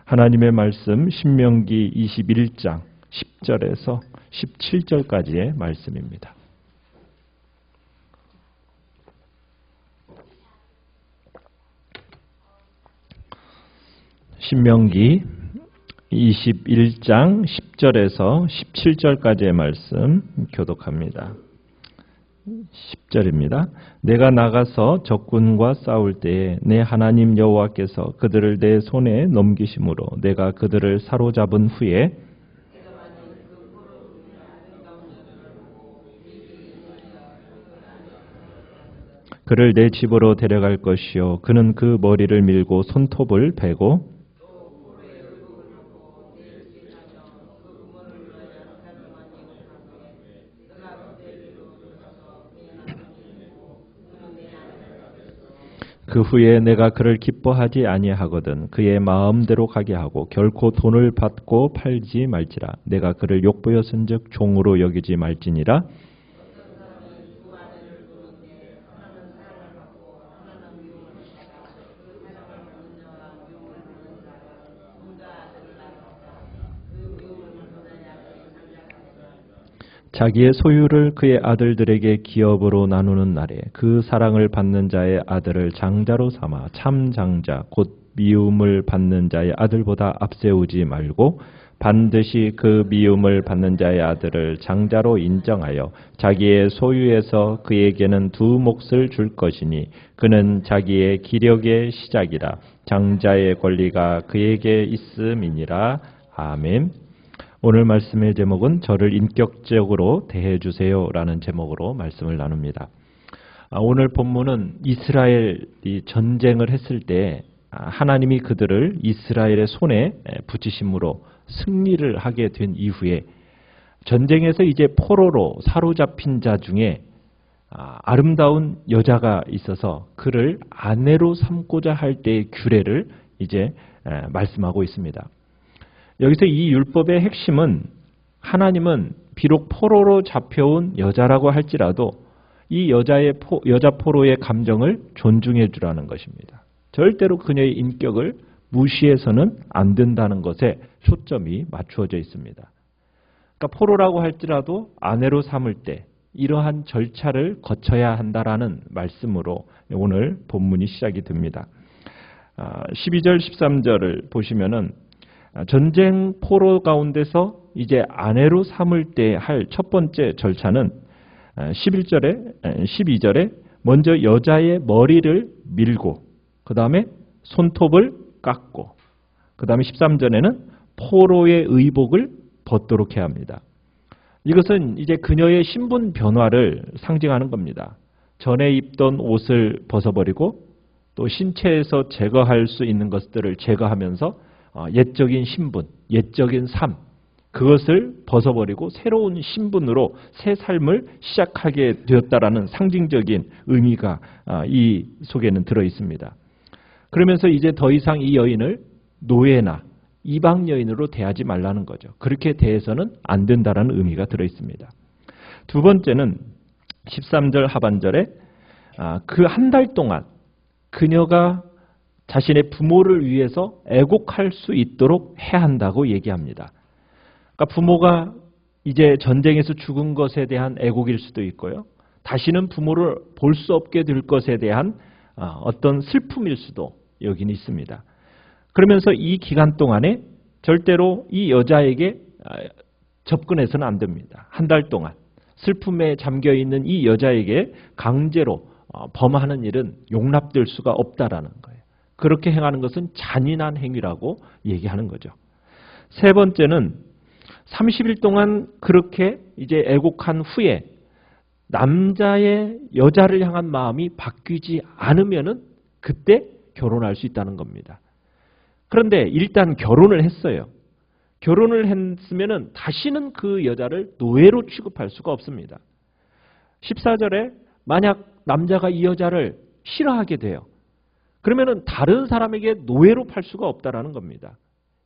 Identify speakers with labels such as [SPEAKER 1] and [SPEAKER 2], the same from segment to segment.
[SPEAKER 1] 하나님의 말씀 신명기 21장 10절에서 17절까지의 말씀입니다. 신명기 21장 10절에서 17절까지의 말씀 교독합니다. 10절입니다. 내가 나가서 적군과 싸울 때에 내 하나님 여호와께서 그들을 내 손에 넘기심으로 내가 그들을 사로잡은 후에 그를 내 집으로 데려갈 것이요 그는 그 머리를 밀고 손톱을 베고 그 후에 내가 그를 기뻐하지 아니하거든 그의 마음대로 가게 하고 결코 돈을 받고 팔지 말지라. 내가 그를 욕보였은즉 종으로 여기지 말지니라. 자기의 소유를 그의 아들들에게 기업으로 나누는 날에 그 사랑을 받는 자의 아들을 장자로 삼아 참 장자 곧 미움을 받는 자의 아들보다 앞세우지 말고 반드시 그 미움을 받는 자의 아들을 장자로 인정하여 자기의 소유에서 그에게는 두 몫을 줄 것이니 그는 자기의 기력의 시작이라. 장자의 권리가 그에게 있음이니라. 아멘. 오늘 말씀의 제목은 저를 인격적으로 대해주세요 라는 제목으로 말씀을 나눕니다. 오늘 본문은 이스라엘이 전쟁을 했을 때 하나님이 그들을 이스라엘의 손에 붙이심으로 승리를 하게 된 이후에 전쟁에서 이제 포로로 사로잡힌 자 중에 아름다운 여자가 있어서 그를 아내로 삼고자 할 때의 규례를 이제 말씀하고 있습니다. 여기서 이 율법의 핵심은 하나님은 비록 포로로 잡혀온 여자라고 할지라도 이 여자 포로의 감정을 존중해 주라는 것입니다. 절대로 그녀의 인격을 무시해서는 안 된다는 것에 초점이 맞추어져 있습니다. 그러니까 포로라고 할지라도 아내로 삼을 때 이러한 절차를 거쳐야 한다라는 말씀으로 오늘 본문이 시작이 됩니다. 12절 13절을 보시면은 전쟁 포로 가운데서 이제 아내로 삼을 때 할 첫 번째 절차는 12절에 먼저 여자의 머리를 밀고 그 다음에 손톱을 깎고 그 다음에 13절에는 포로의 의복을 벗도록 해야 합니다. 이것은 이제 그녀의 신분 변화를 상징하는 겁니다. 전에 입던 옷을 벗어버리고 또 신체에서 제거할 수 있는 것들을 제거하면서 옛적인 신분, 옛적인 삶 그것을 벗어버리고 새로운 신분으로 새 삶을 시작하게 되었다라는 상징적인 의미가 이 속에는 들어 있습니다. 그러면서 이제 더 이상 이 여인을 노예나 이방 여인으로 대하지 말라는 거죠. 그렇게 대해서는 안 된다라는 의미가 들어 있습니다. 두 번째는 13절 하반절에 그 한 달 동안 그녀가 자신의 부모를 위해서 애곡할 수 있도록 해야 한다고 얘기합니다. 그러니까 부모가 이제 전쟁에서 죽은 것에 대한 애곡일 수도 있고요. 다시는 부모를 볼 수 없게 될 것에 대한 어떤 슬픔일 수도 여기는 있습니다. 그러면서 이 기간 동안에 절대로 이 여자에게 접근해서는 안 됩니다. 한 달 동안 슬픔에 잠겨있는 이 여자에게 강제로 범하는 일은 용납될 수가 없다라는 거예요. 그렇게 행하는 것은 잔인한 행위라고 얘기하는 거죠. 세 번째는 30일 동안 그렇게 이제 애곡한 후에 남자의 여자를 향한 마음이 바뀌지 않으면은 그때 결혼할 수 있다는 겁니다. 그런데 일단 결혼을 했어요. 결혼을 했으면은 다시는 그 여자를 노예로 취급할 수가 없습니다. 14절에 만약 남자가 이 여자를 싫어하게 돼요. 그러면은 다른 사람에게 노예로 팔 수가 없다라는 겁니다.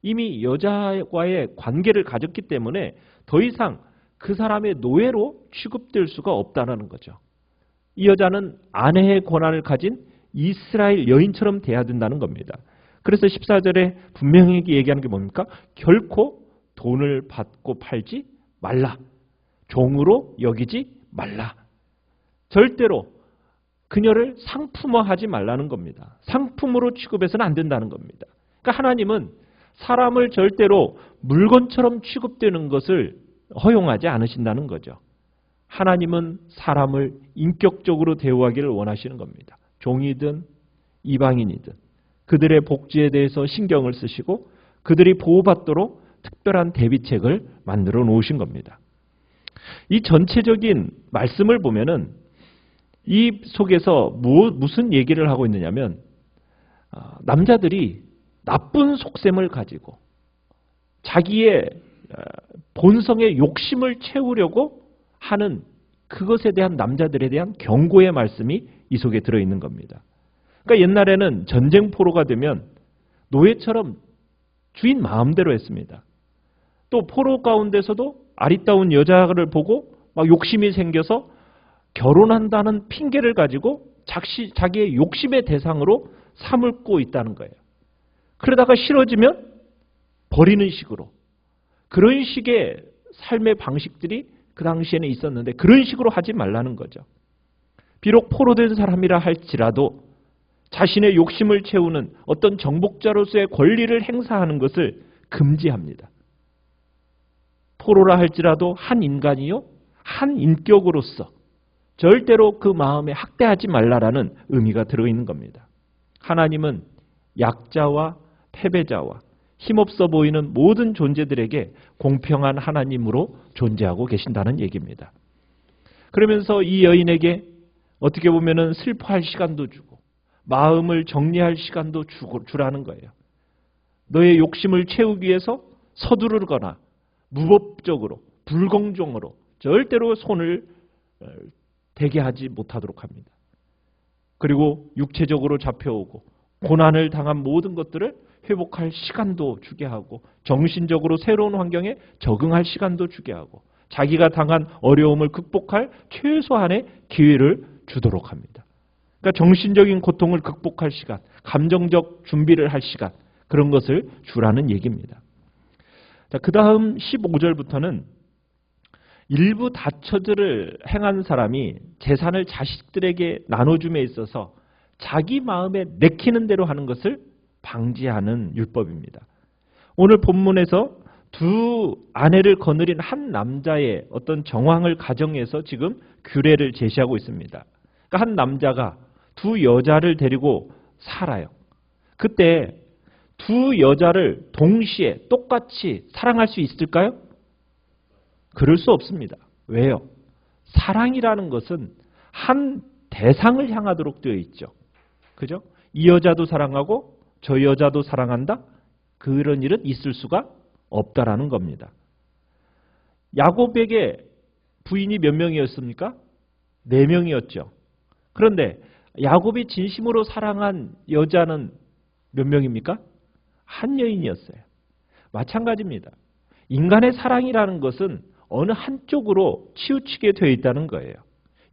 [SPEAKER 1] 이미 여자와의 관계를 가졌기 때문에 더 이상 그 사람의 노예로 취급될 수가 없다라는 거죠. 이 여자는 아내의 권한을 가진 이스라엘 여인처럼 돼야 된다는 겁니다. 그래서 14절에 분명히 얘기하는 게 뭡니까? 결코 돈을 받고 팔지 말라. 종으로 여기지 말라. 절대로 그녀를 상품화하지 말라는 겁니다. 상품으로 취급해서는 안 된다는 겁니다. 그러니까 하나님은 사람을 절대로 물건처럼 취급되는 것을 허용하지 않으신다는 거죠. 하나님은 사람을 인격적으로 대우하기를 원하시는 겁니다. 종이든 이방인이든 그들의 복지에 대해서 신경을 쓰시고 그들이 보호받도록 특별한 대비책을 만들어 놓으신 겁니다. 이 전체적인 말씀을 보면은 이 속에서 무슨 얘기를 하고 있느냐면 남자들이 나쁜 속셈을 가지고 자기의 본성의 욕심을 채우려고 하는 그것에 대한 남자들에 대한 경고의 말씀이 이 속에 들어있는 겁니다. 그러니까 옛날에는 전쟁 포로가 되면 노예처럼 주인 마음대로 했습니다. 또 포로 가운데서도 아리따운 여자를 보고 막 욕심이 생겨서 결혼한다는 핑계를 가지고 자기의 욕심의 대상으로 삼고 있다는 거예요. 그러다가 싫어지면 버리는 식으로. 그런 식의 삶의 방식들이 그 당시에는 있었는데 그런 식으로 하지 말라는 거죠. 비록 포로된 사람이라 할지라도 자신의 욕심을 채우는 어떤 정복자로서의 권리를 행사하는 것을 금지합니다. 포로라 할지라도 한 인간이요, 한 인격으로서 절대로 그 마음에 학대하지 말라라는 의미가 들어있는 겁니다. 하나님은 약자와 패배자와 힘없어 보이는 모든 존재들에게 공평한 하나님으로 존재하고 계신다는 얘기입니다. 그러면서 이 여인에게 어떻게 보면은 슬퍼할 시간도 주고 마음을 정리할 시간도 주라는 거예요. 너의 욕심을 채우기 위해서 서두르거나 무법적으로 불공정으로 절대로 손을 대게 하지 못하도록 합니다. 그리고 육체적으로 잡혀오고 고난을 당한 모든 것들을 회복할 시간도 주게 하고 정신적으로 새로운 환경에 적응할 시간도 주게 하고 자기가 당한 어려움을 극복할 최소한의 기회를 주도록 합니다. 그러니까 정신적인 고통을 극복할 시간, 감정적 준비를 할 시간, 그런 것을 주라는 얘기입니다. 자, 그 다음 15절부터는 일부 다처제를 행한 사람이 재산을 자식들에게 나눠줌에 있어서 자기 마음에 내키는 대로 하는 것을 방지하는 율법입니다. 오늘 본문에서 두 아내를 거느린 한 남자의 어떤 정황을 가정해서 지금 규례를 제시하고 있습니다. 그러니까 한 남자가 두 여자를 데리고 살아요. 그때 두 여자를 동시에 똑같이 사랑할 수 있을까요? 그럴 수 없습니다. 왜요? 사랑이라는 것은 한 대상을 향하도록 되어 있죠. 그죠? 이 여자도 사랑하고 저 여자도 사랑한다? 그런 일은 있을 수가 없다라는 겁니다. 야곱에게 부인이 몇 명이었습니까? 4명이었죠. 그런데 야곱이 진심으로 사랑한 여자는 몇 명입니까? 한 여인이었어요. 마찬가지입니다. 인간의 사랑이라는 것은 어느 한쪽으로 치우치게 되어 있다는 거예요.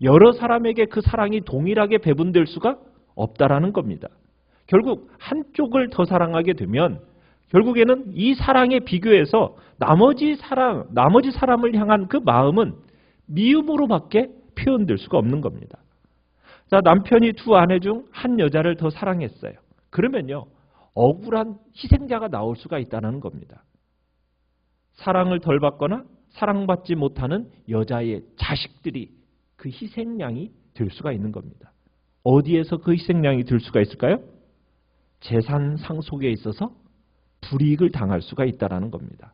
[SPEAKER 1] 여러 사람에게 그 사랑이 동일하게 배분될 수가 없다라는 겁니다. 결국 한쪽을 더 사랑하게 되면 결국에는 이 사랑에 비교해서 나머지 사람을 향한 그 마음은 미움으로밖에 표현될 수가 없는 겁니다. 자, 남편이 두 아내 중 한 여자를 더 사랑했어요. 그러면요, 억울한 희생자가 나올 수가 있다는 겁니다. 사랑을 덜 받거나 사랑받지 못하는 여자의 자식들이 그 희생양이 될 수가 있는 겁니다. 어디에서 그 희생양이 될 수가 있을까요? 재산 상속에 있어서 불이익을 당할 수가 있다는 겁니다.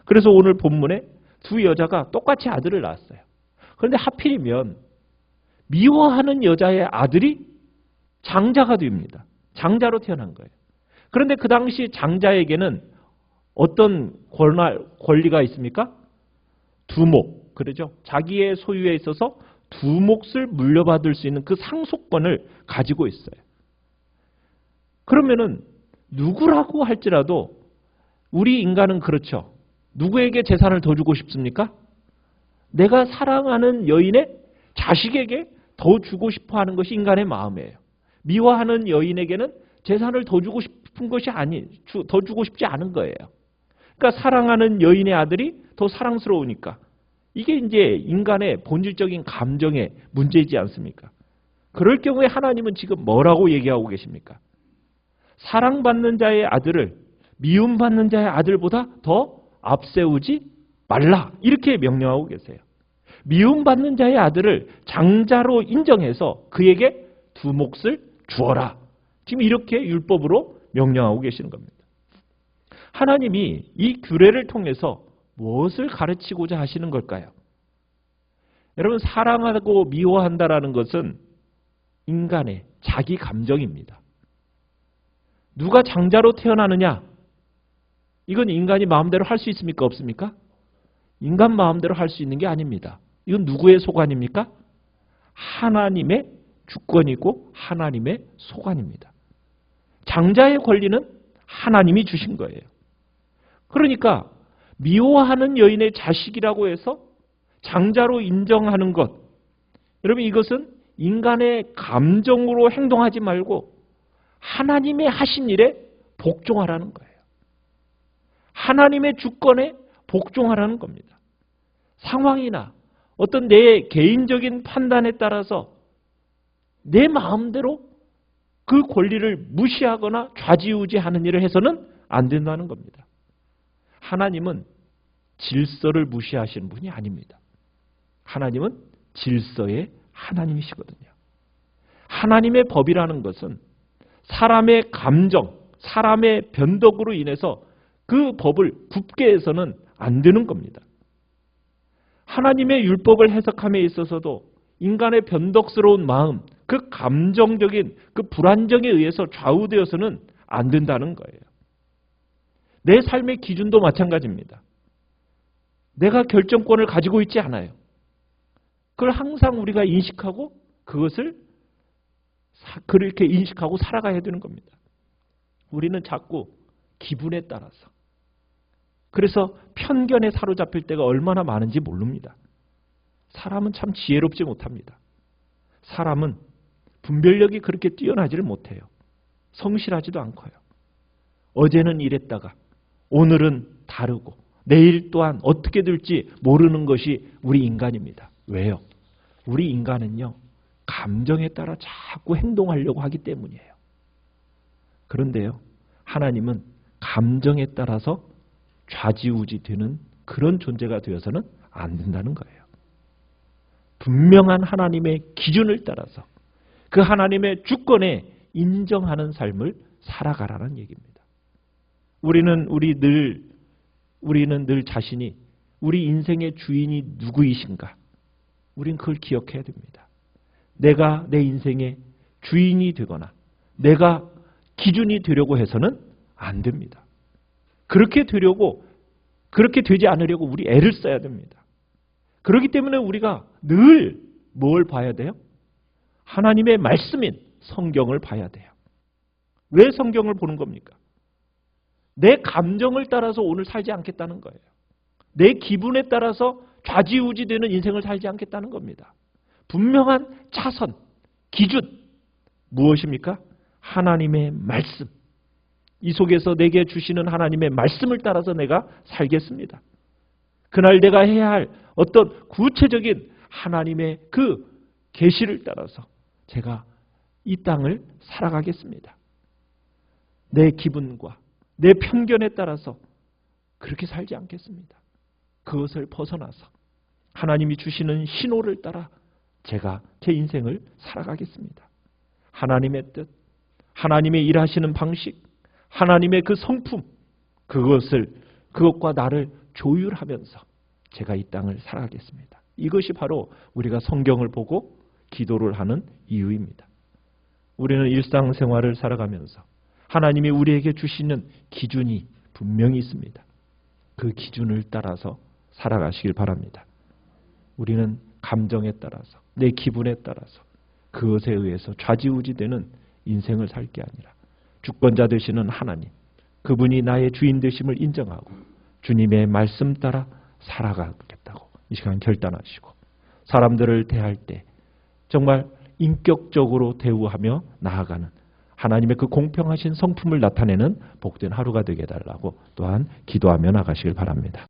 [SPEAKER 1] 그래서 오늘 본문에 두 여자가 똑같이 아들을 낳았어요. 그런데 하필이면 미워하는 여자의 아들이 장자가 됩니다. 장자로 태어난 거예요. 그런데 그 당시 장자에게는 어떤 권리가 있습니까? 두목, 그러죠? 자기의 소유에 있어서 두 몫을 물려받을 수 있는 그 상속권을 가지고 있어요. 그러면은 누구라고 할지라도 우리 인간은 그렇죠. 누구에게 재산을 더 주고 싶습니까? 내가 사랑하는 여인의 자식에게 더 주고 싶어 하는 것이 인간의 마음이에요. 미워하는 여인에게는 재산을 더 주고 싶은 것이 더 주고 싶지 않은 거예요. 그러니까 사랑하는 여인의 아들이 더 사랑스러우니까. 이게 이제 인간의 본질적인 감정의 문제이지 않습니까? 그럴 경우에 하나님은 지금 뭐라고 얘기하고 계십니까? 사랑받는 자의 아들을 미움받는 자의 아들보다 더 앞세우지 말라. 이렇게 명령하고 계세요. 미움받는 자의 아들을 장자로 인정해서 그에게 두 몫을 주어라. 지금 이렇게 율법으로 명령하고 계시는 겁니다. 하나님이 이 규례를 통해서 무엇을 가르치고자 하시는 걸까요? 여러분, 사랑하고 미워한다라는 것은 인간의 자기 감정입니다. 누가 장자로 태어나느냐? 이건 인간이 마음대로 할 수 있습니까? 없습니까? 인간 마음대로 할 수 있는 게 아닙니다. 이건 누구의 소관입니까? 하나님의 주권이고 하나님의 소관입니다. 장자의 권리는 하나님이 주신 거예요. 그러니까 미워하는 여인의 자식이라고 해서 장자로 인정하는 것, 여러분 이것은 인간의 감정으로 행동하지 말고 하나님의 하신 일에 복종하라는 거예요. 하나님의 주권에 복종하라는 겁니다. 상황이나 어떤 내 개인적인 판단에 따라서 내 마음대로 그 권리를 무시하거나 좌지우지하는 일을 해서는 안 된다는 겁니다. 하나님은 질서를 무시하시는 분이 아닙니다. 하나님은 질서의 하나님이시거든요. 하나님의 법이라는 것은 사람의 감정, 사람의 변덕으로 인해서 그 법을 굽게 해서는 안 되는 겁니다. 하나님의 율법을 해석함에 있어서도 인간의 변덕스러운 마음, 그 감정적인 그 불안정에 의해서 좌우되어서는 안 된다는 거예요. 내 삶의 기준도 마찬가지입니다. 내가 결정권을 가지고 있지 않아요. 그걸 항상 우리가 인식하고 그것을 그렇게 인식하고 살아가야 되는 겁니다. 우리는 자꾸 기분에 따라서, 그래서 편견에 사로잡힐 때가 얼마나 많은지 모릅니다. 사람은 참 지혜롭지 못합니다. 사람은 분별력이 그렇게 뛰어나지를 못해요. 성실하지도 않고요. 어제는 이랬다가 오늘은 다르고 내일 또한 어떻게 될지 모르는 것이 우리 인간입니다. 왜요? 우리 인간은요, 감정에 따라 자꾸 행동하려고 하기 때문이에요. 그런데요, 하나님은 감정에 따라서 좌지우지 되는 그런 존재가 되어서는 안 된다는 거예요. 분명한 하나님의 기준을 따라서 그 하나님의 주권에 인정하는 삶을 살아가라는 얘기입니다. 우리는 늘 자신이 우리 인생의 주인이 누구이신가? 우린 그걸 기억해야 됩니다. 내가 내 인생의 주인이 되거나 내가 기준이 되려고 해서는 안 됩니다. 그렇게 되지 않으려고 우리 애를 써야 됩니다. 그렇기 때문에 우리가 늘 뭘 봐야 돼요? 하나님의 말씀인 성경을 봐야 돼요. 왜 성경을 보는 겁니까? 내 감정을 따라서 오늘 살지 않겠다는 거예요. 내 기분에 따라서 좌지우지되는 인생을 살지 않겠다는 겁니다. 분명한 차선, 기준, 무엇입니까? 하나님의 말씀. 이 속에서 내게 주시는 하나님의 말씀을 따라서 내가 살겠습니다. 그날 내가 해야 할 어떤 구체적인 하나님의 그 계시를 따라서 제가 이 땅을 살아가겠습니다. 내 기분과 내 편견에 따라서 그렇게 살지 않겠습니다. 그것을 벗어나서 하나님이 주시는 신호를 따라 제가 제 인생을 살아가겠습니다. 하나님의 뜻, 하나님의 일하시는 방식, 하나님의 그 성품, 그것과 나를 조율하면서 제가 이 땅을 살아가겠습니다. 이것이 바로 우리가 성경을 보고 기도를 하는 이유입니다. 우리는 일상생활을 살아가면서 하나님이 우리에게 주시는 기준이 분명히 있습니다. 그 기준을 따라서 살아가시길 바랍니다. 우리는 감정에 따라서, 내 기분에 따라서 그것에 의해서 좌지우지되는 인생을 살 게 아니라 주권자 되시는 하나님, 그분이 나의 주인 되심을 인정하고 주님의 말씀 따라 살아가겠다고 이 시간 결단하시고, 사람들을 대할 때 정말 인격적으로 대우하며 나아가는 하나님의 그 공평하신 성품을 나타내는 복된 하루가 되게 해달라고 또한 기도하며 나가시길 바랍니다.